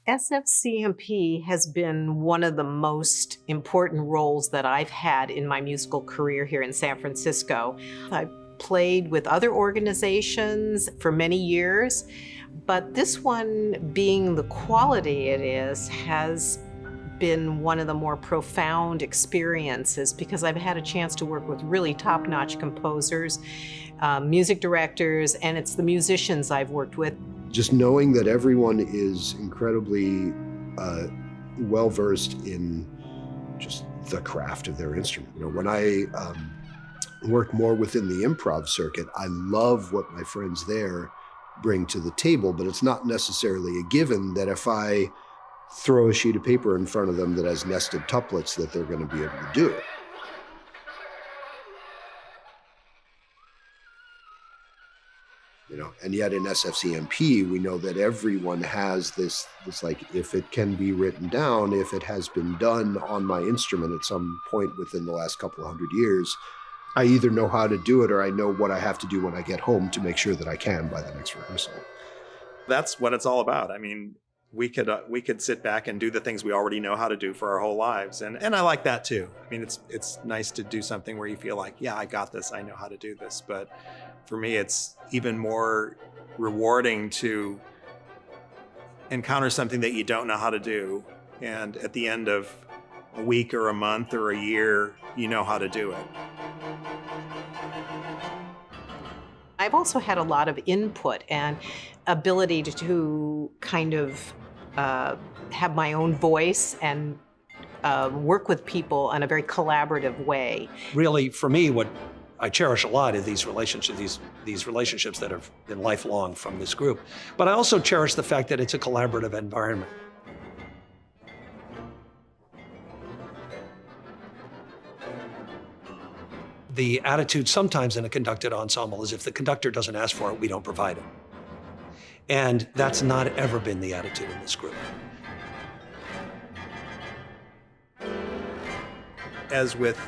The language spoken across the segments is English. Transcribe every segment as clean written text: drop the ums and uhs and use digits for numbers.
SFCMP has been one of the most important roles that I've had in my musical career here in San Francisco. I played with other organizations for many years, but this one, being the quality it is, has been one of the more profound experiences because I've had a chance to work with really top-notch composers, music directors, and it's the musicians I've worked with. Just knowing that everyone is incredibly well-versed in just the craft of their instrument. You know, when I work more within the improv circuit, I love what my friends there bring to the table, but it's not necessarily a given that if I throw a sheet of paper in front of them that has nested tuplets that they're going to be able to do it. You know, and yet in SFCMP, we know that everyone has this like, if it can be written down, if it has been done on my instrument at some point within the last couple of hundred years, I either know how to do it or I know what I have to do when I get home to make sure that I can by the next rehearsal. That's what it's all about. I mean, we could sit back and do the things we already know how to do for our whole lives. And I like that too. I mean, it's nice to do something where you feel like, yeah, I got this, I know how to do this. But for me, it's even more rewarding to encounter something that you don't know how to do. And at the end of a week or a month or a year, you know how to do it. I've also had a lot of input and ability to kind of have my own voice and work with people in a very collaborative way. Really, for me, what I cherish a lot are these relationships, these relationships that have been lifelong from this group. But I also cherish the fact that it's a collaborative environment. The attitude sometimes in a conducted ensemble is if the conductor doesn't ask for it, we don't provide it. And that's not ever been the attitude in this group. As with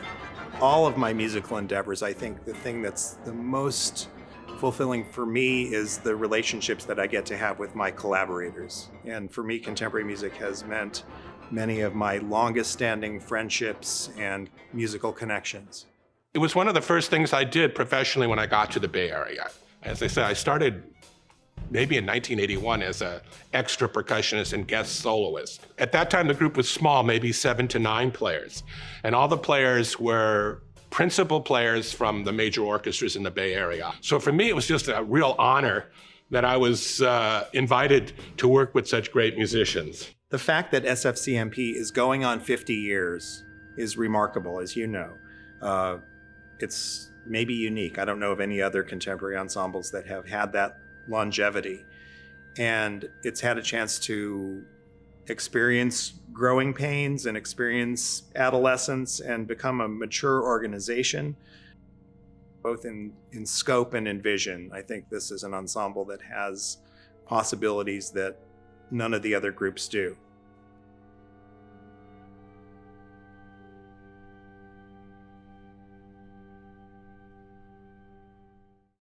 all of my musical endeavors, I think the thing that's the most fulfilling for me is the relationships that I get to have with my collaborators. And for me, contemporary music has meant many of my longest standing friendships and musical connections. It was one of the first things I did professionally when I got to the Bay Area. As I said, I started maybe in 1981 as an extra percussionist and guest soloist. At that time, the group was small, maybe 7 to 9 players. And all the players were principal players from the major orchestras in the Bay Area. So for me, it was just a real honor that I was invited to work with such great musicians. The fact that SFCMP is going on 50 years is remarkable, as you know. It's maybe unique. I don't know of any other contemporary ensembles that have had that longevity. And it's had a chance to experience growing pains and experience adolescence and become a mature organization, both in scope and in vision. I think this is an ensemble that has possibilities that none of the other groups do.